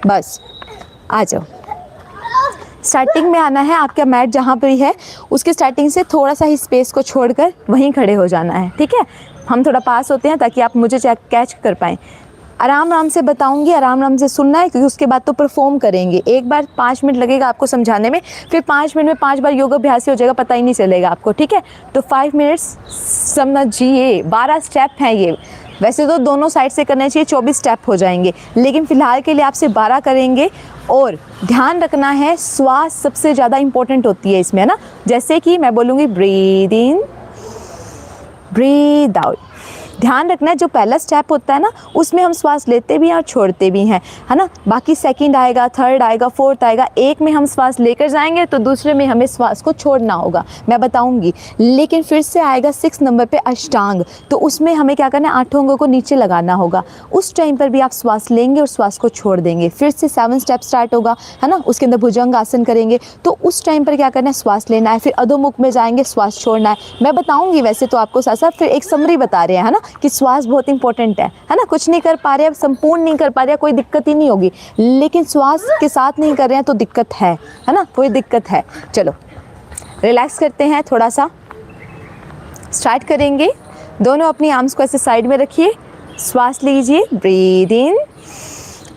बस आ जाओ। स्टार्टिंग में आना है, आपका मैट जहाँ पर है उसके स्टार्टिंग से थोड़ा सा ही स्पेस को छोड़कर वहीं खड़े हो जाना है, ठीक है। हम थोड़ा पास होते हैं ताकि आप मुझे कैच कर पाएँ। आराम आराम से बताऊंगी, आराम आराम से सुनना है, क्योंकि उसके बाद तो परफॉर्म करेंगे। एक बार 5 मिनट लगेगा आपको समझाने में, फिर 5 मिनट में 5 बार योगाभ्यास हो जाएगा, पता ही नहीं चलेगा आपको, ठीक है। तो 5 मिनट्स समझिए। 12 स्टेप हैं ये। वैसे तो दोनों साइड से करने चाहिए, 24 स्टेप हो जाएंगे, लेकिन फ़िलहाल के लिए आपसे 12 करेंगे। और ध्यान रखना है, श्वास सबसे ज़्यादा इंपॉर्टेंट होती है इसमें, है ना। जैसे कि मैं बोलूँगी ब्रीद इन, ब्रीद आउट। ध्यान रखना है, जो पहला स्टेप होता है ना उसमें हम श्वास लेते भी हैं और छोड़ते भी हैं, है ना। बाकी सेकंड आएगा, थर्ड आएगा, फोर्थ आएगा, एक में हम श्वास लेकर जाएंगे तो दूसरे में हमें श्वास को छोड़ना होगा, मैं बताऊंगी। लेकिन फिर से आएगा 6 नंबर पे अष्टांग, तो उसमें हमें क्या करना है, 8 अंगों को नीचे लगाना होगा। उस टाइम पर भी आप श्वास लेंगे और श्वास को छोड़ देंगे। फिर से 7 स्टेप स्टार्ट होगा, है ना। उसके अंदर भुजंग आसन करेंगे, तो उस टाइम पर क्या करना है, श्वास लेना है। फिर अधोमुख में जाएंगे, श्वास छोड़ना है। मैं बताऊँगी वैसे तो आपको साथ साथ, फिर एक समरी बता रहे हैं, है ना, कि श्वास बहुत इंपॉर्टेंट है ना। कुछ नहीं कर पा रहे हैं, संपूर्ण नहीं कर पा रहे हैं, कोई दिक्कत ही नहीं होगी, लेकिन श्वास के साथ नहीं कर रहे हैं तो दिक्कत है ना, कोई दिक्कत है। चलो रिलैक्स करते हैं, थोड़ा सा स्टार्ट करेंगे। दोनों अपनी आर्म्स को ऐसे साइड में रखिए, श्वास लीजिए, ब्रीद इन,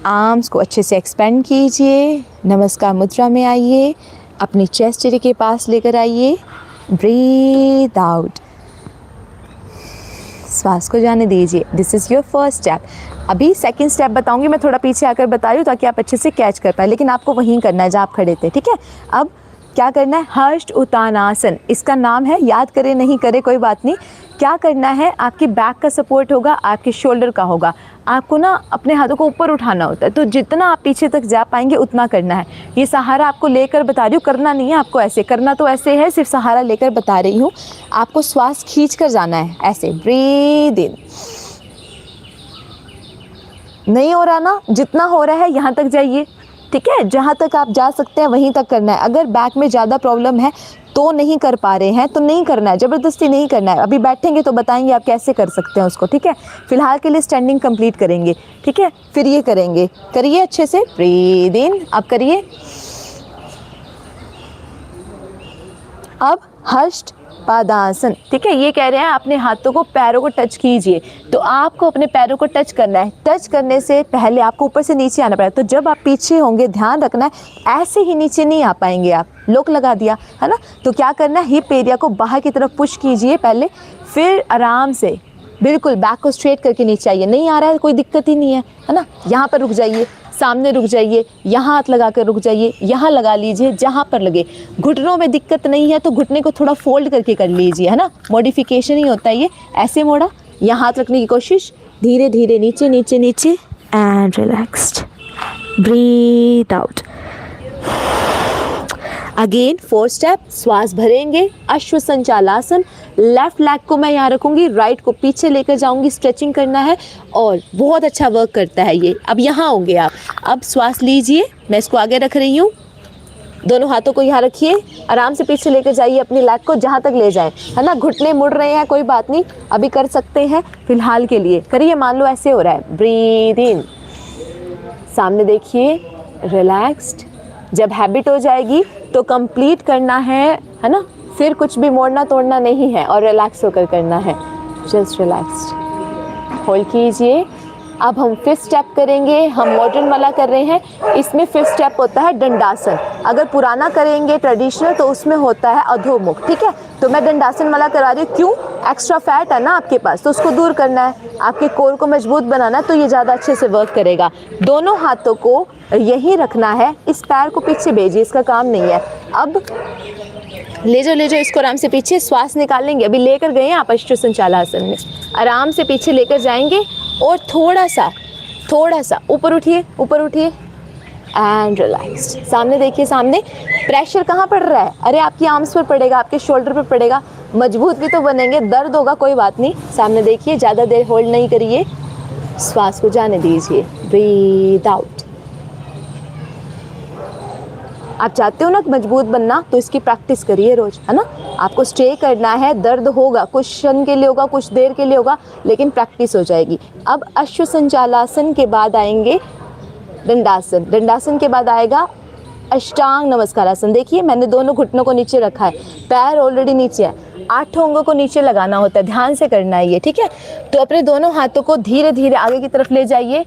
आर्म्स को अच्छे से एक्सपेंड कीजिए, नमस्कार मुद्रा में आइए, अपनी चेस्ट एरिया के पास लेकर आइए, ब्रीद आउट, श्वास को जाने दीजिए। This is your first step. अभी सेकंड स्टेप बताऊंगी, मैं थोड़ा पीछे आकर बता रही हूँ ताकि आप अच्छे से कैच कर पाए, लेकिन आपको वहीं करना है जहाँ आप खड़े थे, ठीक है। अब क्या करना है, हर्ष उत्तानासन इसका नाम है, याद करें नहीं करे कोई बात नहीं। क्या करना है, आपकी बैक का सपोर्ट होगा, आपके शोल्डर का होगा। आपको ना अपने हाथों को ऊपर उठाना होता है, तो जितना आप पीछे तक जा पाएंगे उतना करना है। ये सहारा आपको लेकर बता रही हूँ, करना नहीं है आपको ऐसे, करना तो ऐसे है, सिर्फ सहारा लेकर बता रही हूँ। आपको श्वास खींच कर जाना है ऐसे, ब्रीद इन। नहीं हो रहा ना, जितना हो रहा है यहाँ तक जाइए, ठीक है। जहाँ तक आप जा सकते हैं वहीं तक करना है। अगर बैक में ज़्यादा प्रॉब्लम है तो नहीं कर पा रहे हैं तो नहीं करना है, ज़बरदस्ती नहीं करना है। अभी बैठेंगे तो बताएंगे आप कैसे कर सकते हैं उसको, ठीक है। फिलहाल के लिए स्टैंडिंग कंप्लीट करेंगे, ठीक है। फिर ये करेंगे, करिए अच्छे से, ब्रीद इन, अब करिए। अब हर्ष पादासन, ठीक है। ये कह रहे हैं अपने हाथों को, पैरों को टच कीजिए, तो आपको अपने पैरों को टच करना है। टच करने से पहले आपको ऊपर से नीचे आना पड़ेगा, तो जब आप पीछे होंगे ध्यान रखना है, ऐसे ही नीचे नहीं आ पाएंगे आप। लॉक लगा दिया है ना, तो क्या करना है, हिप एरिया को बाहर की तरफ पुश कीजिए पहले, फिर आराम से बिल्कुल बैक को स्ट्रेट करके नीचे आइए। नहीं आ रहा है कोई दिक्कत ही नहीं है ना। यहाँ पर रुक जाइए, सामने रुक जाइए, यहाँ हाथ लगा कर रुक जाइए, यहाँ लगा लीजिए जहाँ पर लगे। घुटनों में दिक्कत नहीं है तो घुटने को थोड़ा फोल्ड करके कर लीजिए, है ना, मॉडिफिकेशन ही होता है ये। ऐसे मोड़ा, यहाँ हाथ रखने की कोशिश, धीरे धीरे नीचे नीचे नीचे, and relaxed, breathe out. Again 4 step, श्वास भरेंगे, अश्व संचालासन। लेफ्ट लेग को मैं यहाँ रखूँगी, राइट को पीछे लेकर जाऊँगी, स्ट्रेचिंग करना है और बहुत अच्छा वर्क करता है ये। अब यहाँ होंगे आप, अब श्वास लीजिए, मैं इसको आगे रख रही हूँ, दोनों हाथों को यहाँ रखिए, आराम से पीछे लेकर जाइए अपनी लेग को जहाँ तक ले जाए, है ना। घुटने मुड़ रहे हैं कोई बात नहीं, अभी कर सकते हैं, फिलहाल के लिए करिए। मान लो ऐसे हो रहा है, ब्रीद इन, सामने देखिए, रिलैक्स्ड। जब हैबिट हो जाएगी तो कंप्लीट करना है ना, फिर कुछ भी मोड़ना तोड़ना नहीं है और रिलैक्स होकर करना है, जस्ट रिलैक्स्ड। होल्ड कीजिए। अब हम 5th स्टेप करेंगे, हम मॉडर्न वाला कर रहे हैं। इसमें 5th स्टेप होता है दंडासन। अगर पुराना करेंगे ट्रेडिशनल तो उसमें होता है अधोमुख, ठीक है। तो मैं दंडासन वाला करा रही हूँ, क्यों, एक्स्ट्रा फैट है ना आपके पास, तो उसको दूर करना है, आपके कोर को मजबूत बनाना है, तो ये ज़्यादा अच्छे से वर्क करेगा। दोनों हाथों को यहीं रखना है, इस पैर को पीछे भेजिए, इसका काम नहीं है। अब ले जाओ इसको आराम से पीछे, श्वास निकाल लेंगे। अभी लेकर गए हैं आप अश्व संचालासन में, आराम से पीछे लेकर जाएंगे और थोड़ा सा ऊपर उठिए एंड रिलैक्स्ड। सामने देखिए, सामने प्रेशर कहाँ पड़ रहा है, अरे आपकी आर्म्स पर पड़ेगा, आपके शोल्डर पर पड़ेगा, मजबूत भी तो बनेंगे, दर्द होगा कोई बात नहीं। सामने देखिए, ज़्यादा देर होल्ड नहीं करिए, श्वास को जाने दीजिए, ब्रीथ आउट। आप चाहते हो ना मजबूत बनना, तो इसकी प्रैक्टिस करिए रोज, है ना। आपको स्टे करना है, दर्द होगा, कुछ क्षण के लिए होगा, कुछ देर के लिए होगा, लेकिन प्रैक्टिस हो जाएगी। अब अश्व संचालासन के बाद आएंगे दंडासन। दंडासन के बाद आएगा अष्टांग नमस्कार आसन। देखिए मैंने दोनों घुटनों को नीचे रखा है, पैर ऑलरेडी नीचे है, 8 अंगों को नीचे लगाना होता है, ध्यान से करना है ये, ठीक है। तो अपने दोनों हाथों को धीरे धीरे आगे की तरफ ले जाइए।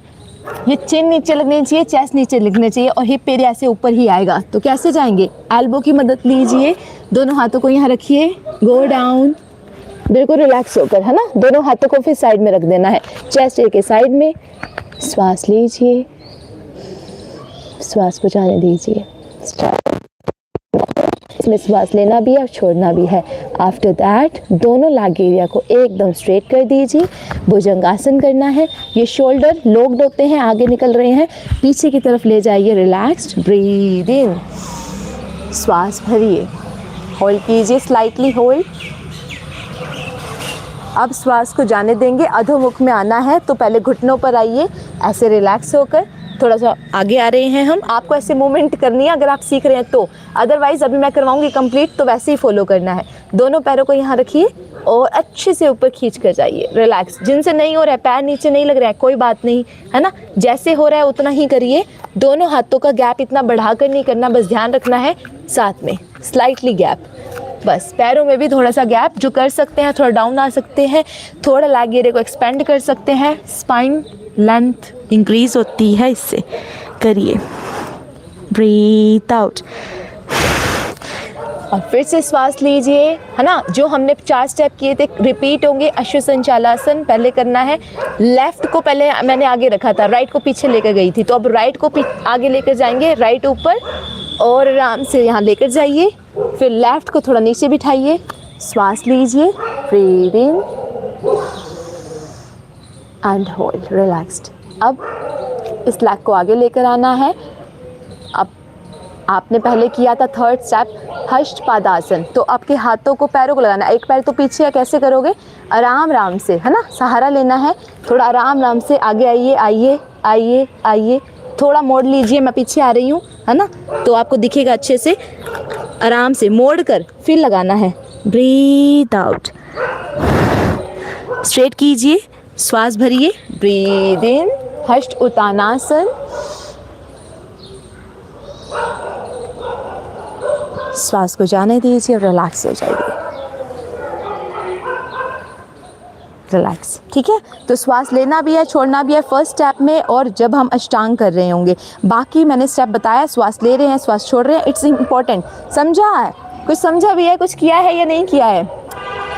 ये चिन नीचे लगनी चाहिए, चेस्ट नीचे लगने चाहिए और हिप एरिया से ऊपर ही आएगा। तो कैसे जाएंगे, एल्बो की मदद लीजिए, दोनों हाथों को यहाँ रखिए, गो डाउन, बिल्कुल रिलैक्स होकर, है ना। दोनों हाथों को फिर साइड में रख देना है, चेस्ट के साइड में। श्वास लीजिए, श्वास को जाने दीजिए। इसमें श्वास लेना भी है और छोड़ना भी है। आफ्टर दैट दोनों लेग एरिया को एकदम स्ट्रेट कर दीजिए। भुजंगासन करना है। ये शोल्डर लॉक्ड होते हैं, आगे निकल रहे हैं, पीछे की तरफ ले जाइए, रिलैक्स्ड, ब्रीद इन, श्वास भरिए, होल्ड कीजिए, स्लाइटली होल्ड। अब श्वास को जाने देंगे, अधोमुख में आना है तो पहले घुटनों पर आइए, ऐसे रिलैक्स होकर थोड़ा सा आगे आ रहे हैं हम। आपको ऐसे मूवमेंट करनी है अगर आप सीख रहे हैं तो, अदरवाइज अभी मैं करवाऊंगी कंप्लीट, तो वैसे ही फॉलो करना है। दोनों पैरों को यहाँ रखिए और अच्छे से ऊपर खींच कर जाइए, रिलैक्स। जिनसे नहीं हो रहा है, पैर नीचे नहीं लग रहा है, कोई बात नहीं, है ना, जैसे हो रहा है उतना ही करिए। दोनों हाथों का गैप इतना बढ़ाकर नहीं करना, बस ध्यान रखना है, साथ में स्लाइटली गैप, बस। पैरों में भी थोड़ा सा गैप, जो कर सकते हैं थोड़ा डाउन आ सकते हैं, थोड़ा लेग एरिया को एक्सपेंड कर सकते हैं, स्पाइन लेंथ इंक्रीज होती है इससे। करिए, ब्रीथ आउट और फिर से श्वास लीजिए, है ना। जो हमने 4 स्टेप किए थे रिपीट होंगे। अश्वसंचालासन पहले करना है। लेफ्ट को पहले मैंने आगे रखा था, राइट को पीछे लेकर गई थी, तो अब राइट को आगे लेकर जाएंगे, राइट ऊपर और आराम से यहाँ लेकर जाइए। फिर लेफ्ट को थोड़ा नीचे बिठाइए, श्वास लीजिए, breathe in and hold, relaxed. अब इस लेग को आगे लेकर आना है। अब आपने पहले किया था 3rd स्टेप हष्ट पादासन, तो आपके हाथों को पैरों को लगाना, एक पैर तो पीछे है, कैसे करोगे, आराम आराम से, है ना, सहारा लेना है, थोड़ा आराम आराम से आगे आइए, आइए आइए आइए, थोड़ा मोड़ लीजिए, मैं पीछे आ रही हूँ, है ना, तो आपको दिखेगा अच्छे से। आराम से मोड़ कर फिर लगाना है, ब्रीथ आउट, स्ट्रेट कीजिए, श्वास भरिए, ब्रीथ इन, हष्ट उत्तानासन, श्वास को जाने दीजिए, रिलैक्स हो जाइए, रिलैक्स, ठीक है। तो श्वास लेना भी है, छोड़ना भी है 1st स्टेप में, और जब हम अष्टांग कर रहे होंगे। बाकी मैंने स्टेप बताया, श्वास ले रहे हैं, श्वास छोड़ रहे हैं, इट्स इम्पॉर्टेंट। समझा है, कुछ समझा भी है, कुछ किया है या नहीं किया है,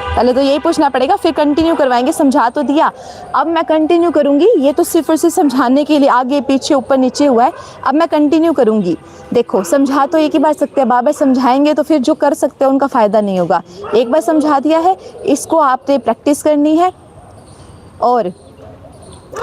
पहले तो यही पूछना पड़ेगा, फिर कंटिन्यू करवाएंगे। समझा तो दिया, अब मैं कंटिन्यू करूँगी। ये तो सिर्फ और सिर्फ समझाने के लिए, आगे पीछे ऊपर नीचे हुआ है, अब मैं कंटिन्यू करूँगी। देखो, समझा तो एक ही बार सकते हैं, बार बार समझाएंगे तो फिर जो कर सकते हैं उनका फ़ायदा नहीं होगा। एक बार समझा दिया है, इसको आपने प्रैक्टिस करनी है। और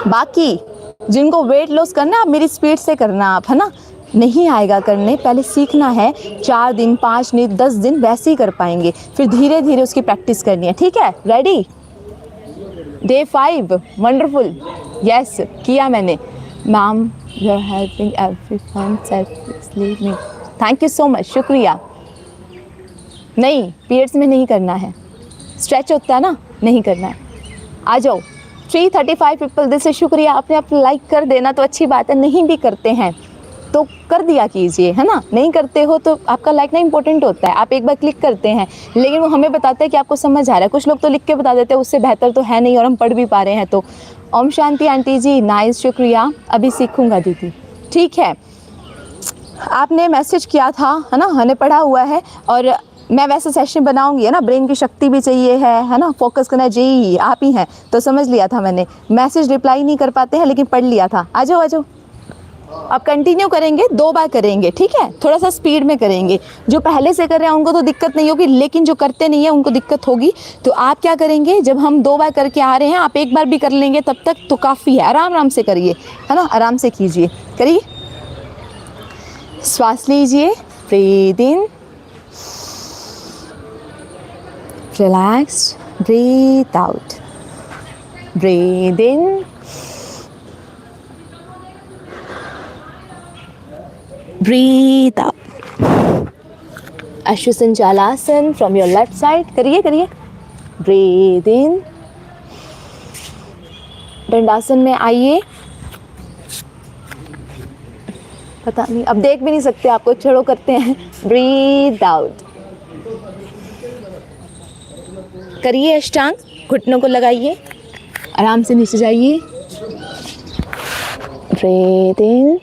बाकी जिनको वेट लॉस करना है, आप मेरी स्पीड से करना, आप, है ना, नहीं आएगा करने, पहले सीखना है। 4 दिन, 5 दिन, 10 दिन वैसे ही कर पाएंगे, फिर धीरे धीरे उसकी प्रैक्टिस करनी है, ठीक है। रेडी, डे 5, वंडरफुल, यस, किया मैंने। Ma'am, you are helping everyone selflessly, thank you so much, शुक्रिया। नहीं, पीरियड्स में नहीं करना है, स्ट्रेच होता है ना, नहीं करना है। आ जाओ, 335 पीपल, दिस से शुक्रिया। अपने आप लाइक कर देना तो अच्छी बात है, नहीं भी करते हैं तो कर दिया कीजिए, है ना। नहीं करते हो तो आपका लाइक ना इंपॉर्टेंट होता है, आप एक बार क्लिक करते हैं, लेकिन वो हमें बताता है कि आपको समझ आ रहा है। कुछ लोग तो लिख के बता देते हैं, उससे बेहतर तो है नहीं, और हम पढ़ भी पा रहे हैं। तो ओम शांति आंटी जी, नाइस, शुक्रिया, अभी सीखूंगा दीदी, ठीक है। आपने मैसेज किया था, है ना, हमने पढ़ा हुआ है, और मैं वैसे सेशन बनाऊंगी, है ना, ब्रेन की शक्ति भी चाहिए है ना, फोकस करना चाहिए, आप ही हैं, तो समझ लिया था मैंने। मैसेज रिप्लाई नहीं कर पाते हैं, लेकिन पढ़ लिया था। आ जाओ, आ जाओ, अब कंटिन्यू करेंगे, 2 बार करेंगे, ठीक है, थोड़ा सा स्पीड में करेंगे। जो पहले से कर रहे हैं उनको तो दिक्कत नहीं होगी, लेकिन जो करते नहीं है उनको दिक्कत होगी। तो आप क्या करेंगे, जब हम 2 बार करके आ रहे हैं, आप 1 बार भी कर लेंगे तब तक तो काफ़ी है। आराम आराम से करिए, है ना, आराम से कीजिए, करिए। श्वास लीजिए, breathe in, relax, breathe out, breathe in, breathe out, अश्वसंचालासन from your left side, करिए करिए, breathe in, दंडासन में आइए, पता नहीं, अब देख भी नहीं सकते आपको, छोड़ो करते हैं। ब्रीथ आउट, करिए अष्टांग, घुटनों को लगाइए, आराम से नीचे जाइए। ब्रीथ इन,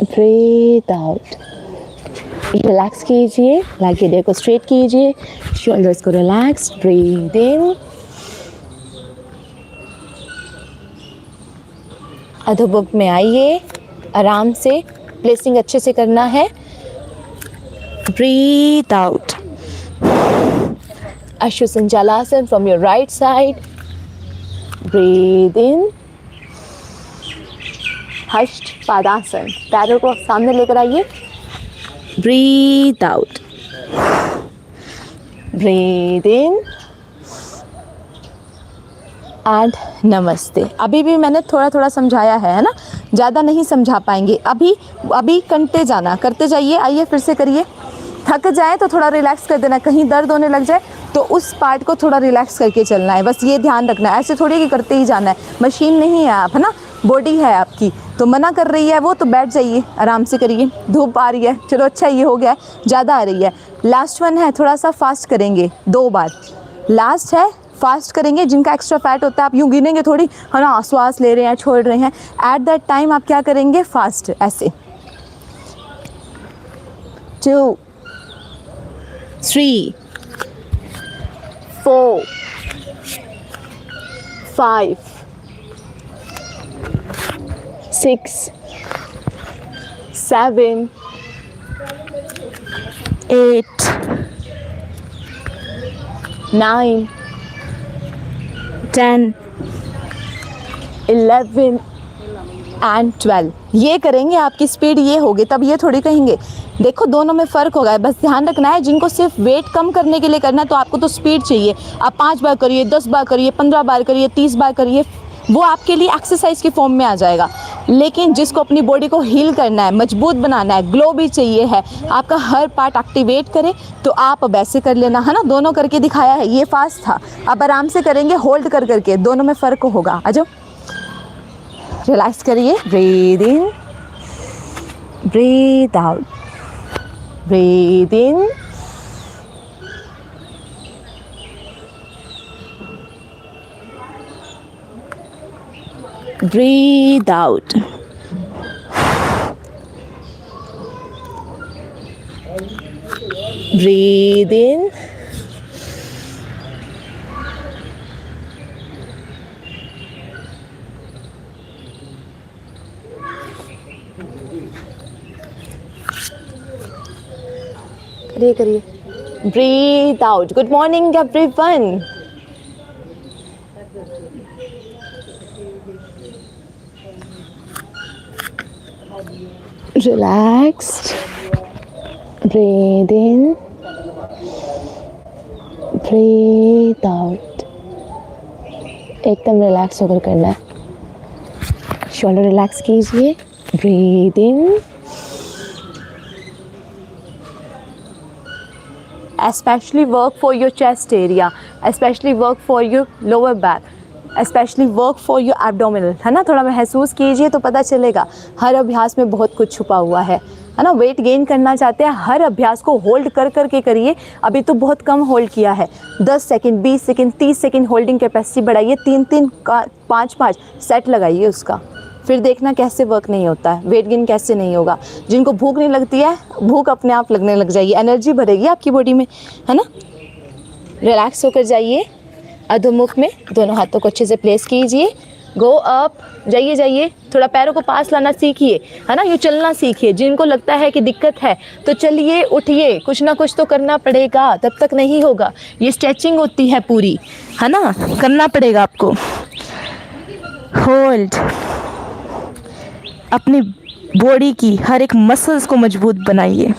ब्रीथ आउट, रिलैक्स कीजिए, लाइक को स्ट्रेट कीजिए, शोल्डर्स को रिलैक्स। ब्रीथ इन, अधोमुख में आइए, आराम से, प्लेसिंग अच्छे से करना है। Breathe out, Ashwa Sanchalanasana from your right side. Breathe in, Hasta Padasana, पैरों को सामने लेकर आइए। Breathe out, breathe in and namaste. अभी भी मैंने थोड़ा थोड़ा समझाया है ना, ज़्यादा नहीं समझा पाएंगे। अभी करते जाना, करते जाइए। आइए फिर से करिए। थक जाए तो थोड़ा रिलैक्स कर देना, कहीं दर्द होने लग जाए तो उस पार्ट को थोड़ा रिलैक्स करके चलना है, बस ये ध्यान रखना है। ऐसे थोड़ी कि करते ही जाना है, मशीन नहीं है आप, है ना, बॉडी है आपकी, तो मना कर रही है वो, तो बैठ जाइए, आराम से करिए। धूप आ रही है, चलो अच्छा ये हो गया, ज़्यादा आ रही है। लास्ट वन है, थोड़ा सा फास्ट करेंगे 2 बार, लास्ट है, फास्ट करेंगे। जिनका एक्स्ट्रा फैट होता है आप यूँ गिनेंगे थोड़ी, है ना, श्वास ले रहे हैं, छोड़ रहे हैं, एट दैट टाइम आप क्या करेंगे, फास्ट, ऐसे 2 3 4 5 6 7 8 9 10 11 एंड 12। ये करेंगे, आपकी स्पीड ये होगी, तब ये थोड़ी कहेंगे। देखो दोनों में फ़र्क होगा, बस ध्यान रखना है। जिनको सिर्फ वेट कम करने के लिए करना है तो आपको तो स्पीड चाहिए, आप 5 बार करिए, 10 बार करिए, 15 बार करिए, 30 बार करिए, वो आपके लिए एक्सरसाइज की फॉर्म में आ जाएगा। लेकिन जिसको अपनी बॉडी को हील करना है, मजबूत बनाना है, ग्लो भी चाहिए है, आपका हर पार्ट एक्टिवेट करे, तो आप अब ऐसे कर लेना, है ना। दोनों करके दिखाया है, ये फास्ट था, अब आराम से करेंगे, होल्ड कर करके, दोनों में फ़र्क होगा। आ जाओ, रिलैक्स करिए। Breathe in, breathe out, breathe in, breathe out, breathe in, करिए, breathe out. Good morning everyone. Relaxed, breathe in, breathe out. एकदम रिलैक्स होकर करना है। शोल्डर रिलैक्स कीजिए, breathe in, especially work for your chest area, especially work for your lower back, especially work for your abdominal, है ना। थोड़ा महसूस कीजिए तो पता चलेगा। हर अभ्यास में बहुत कुछ छुपा हुआ है ना। वेट गेन करना चाहते हैं, हर अभ्यास को होल्ड कर करके करिए। अभी तो बहुत कम होल्ड किया है, 10 second, 20 second, 30 second holding capacity बढ़ाइए। 3-3 का 5-5 सेट लगाइए उसका, फिर देखना कैसे वर्क नहीं होता है, वेट गेन कैसे नहीं होगा। जिनको भूख नहीं लगती है, भूख अपने आप लगने लग जाएगी, एनर्जी बढ़ेगी आपकी बॉडी में, है ना। रिलैक्स होकर जाइए, अधोमुख में दोनों हाथों को अच्छे से प्लेस कीजिए। गो अप, जाइए, थोड़ा पैरों को पास लाना सीखिए, है ना। यूँ चलना सीखिए। जिनको लगता है कि दिक्कत है तो चलिए, उठिए, कुछ ना कुछ तो करना पड़ेगा, तब तक नहीं होगा। ये स्ट्रेचिंग होती है पूरी, है ना, करना पड़ेगा आपको। होल्ड, अपनी बॉडी की हर एक मसल्स को मजबूत बनाइए।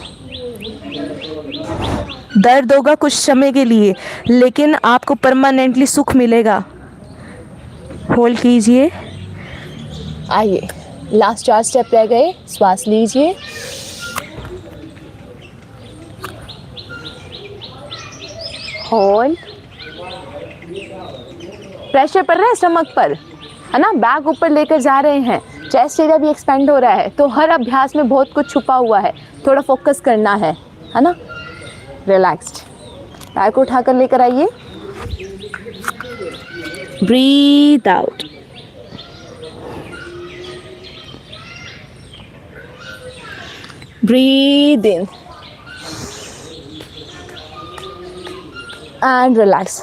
दर्द होगा कुछ समय के लिए, लेकिन आपको परमानेंटली सुख मिलेगा। होल्ड कीजिए। आइए, लास्ट 4 स्टेप रह गए। श्वास लीजिए, होल्ड। प्रेशर पड़ रहा है स्टमक पर, है ना, बैक ऊपर लेकर जा रहे हैं, चेस्ट एरिया भी एक्सपेंड हो रहा है। तो हर अभ्यास में बहुत कुछ छुपा हुआ है, थोड़ा फोकस करना है ना। रिलैक्स्ड, पैर को उठाकर लेकर आइए, breathe out, breathe in and relax.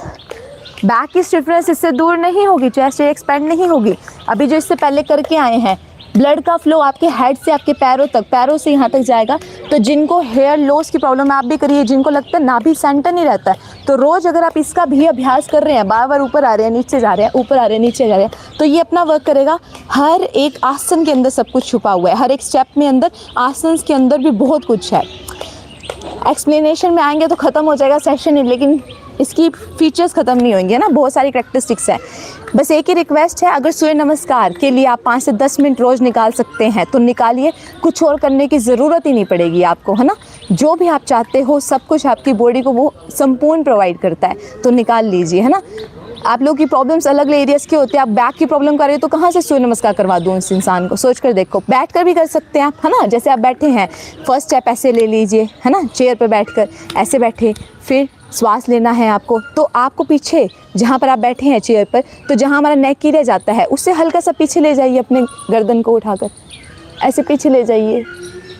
Back की स्टिफनेस इससे दूर नहीं होगी, चेस्ट एक्सपेंड नहीं होगी। अभी जो इससे पहले करके आए हैं, ब्लड का फ्लो आपके हेड से आपके पैरों तक, पैरों से यहाँ तक जाएगा। तो जिनको हेयर लॉस की प्रॉब्लम है आप भी करिए, जिनको लगता है नाभि सेंटर नहीं रहता है, तो रोज़ अगर आप इसका भी अभ्यास कर रहे हैं, बार बार ऊपर आ रहे हैं नीचे जा रहे हैं, ऊपर आ रहे हैं नीचे जा रहे हैं, तो ये अपना वर्क करेगा। हर एक आसन के अंदर सब कुछ छुपा हुआ है, हर एक स्टेप में अंदर, आसन के अंदर भी बहुत कुछ है। एक्सप्लेनेशन में आएंगे तो ख़त्म हो जाएगा सेशन ही, लेकिन इसकी फीचर्स ख़त्म नहीं होंगे ना, बहुत सारी करैक्टरिस्टिक्स हैं। बस एक ही रिक्वेस्ट है, अगर सूर्य नमस्कार के लिए आप 5 से 10 मिनट रोज़ निकाल सकते हैं तो निकालिए, कुछ और करने की ज़रूरत ही नहीं पड़ेगी आपको, है ना। जो भी आप चाहते हो सब कुछ आपकी बॉडी को वो संपूर्ण प्रोवाइड करता है, तो निकाल लीजिए, है ना। आप लोग की प्रॉब्लम्स अलग एरियाज़ के होते हैं, आप बैक की प्रॉब्लम कर रहे हो तो कहाँ से सूर्य नमस्कार करवा दूँ इस इंसान को, सोच कर देखो। बैठ कर भी कर सकते हैं आप, है ना। जैसे आप बैठे हैं, फर्स्ट स्टेप ऐसे ले लीजिए, है ना, चेयर पर बैठ कर ऐसे बैठे, फिर श्वास लेना है आपको, तो आपको पीछे जहाँ पर आप बैठे हैं चेयर पर, तो जहाँ हमारा नेक एरिया जाता है उससे हल्का सा पीछे ले जाइए, अपने गर्दन को उठाकर ऐसे पीछे ले जाइए,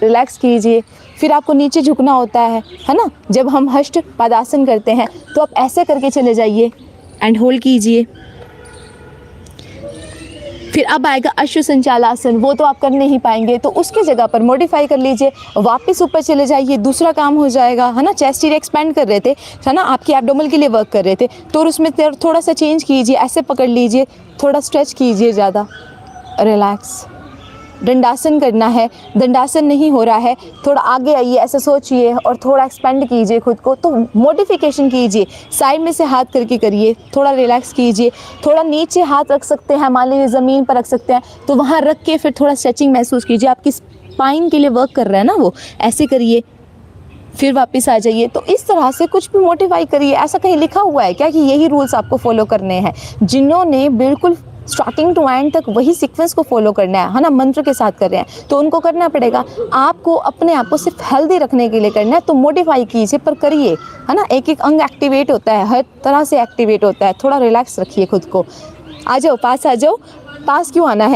रिलैक्स कीजिए। फिर आपको नीचे झुकना होता है ना। जब हम हष्ट पदासन करते हैं तो आप ऐसे करके चले जाइए एंड होल्ड कीजिए। फिर अब आएगा अश्व संचालासन, वो तो आप कर नहीं पाएंगे, तो उसकी जगह पर मॉडिफाई कर लीजिए, वापस ऊपर चले जाइए, दूसरा काम हो जाएगा, है ना। चेस्ट एरिया एक्सपेंड कर रहे थे, है ना, आपके एब्डोमेन के लिए वर्क कर रहे थे, तो उसमें थोड़ा सा चेंज कीजिए, ऐसे पकड़ लीजिए, थोड़ा स्ट्रेच कीजिए, ज़्यादा रिलैक्स। दंडासन करना है, दंडासन नहीं हो रहा है, थोड़ा आगे आइए, ऐसे सोचिए और थोड़ा एक्सपेंड कीजिए खुद को, तो मॉडिफिकेशन कीजिए, साइड में से हाथ करके करिए, थोड़ा रिलैक्स कीजिए। थोड़ा नीचे हाथ रख सकते हैं, मान लीजिए ज़मीन पर रख सकते हैं, तो वहाँ रख के फिर थोड़ा स्ट्रेचिंग महसूस कीजिए, आपकी स्पाइन के लिए वर्क कर रहा है ना वो, ऐसे करिए, फिर वापस आ जाइए। तो इस तरह से कुछ भी मोटिफाई करिए। ऐसा कहीं लिखा हुआ है क्या कि यही रूल्स आपको फॉलो करने हैं? जिन्होंने बिल्कुल स्टार्टिंग टू एंड तक वही सीक्वेंस को फॉलो करना है ना, मंत्र के साथ कर रहे हैं, तो उनको करना पड़ेगा। आपको अपने आप को सिर्फ हेल्दी रखने के लिए करना है, तो मोडिफाई कीजिए पर करिए, है ना। एक एक अंग एक्टिवेट होता है, हर तरह से एक्टिवेट होता है, थोड़ा रिलैक्स रखिए खुद को। आ जाओ, पास आ जाओ। पास क्यों आना है?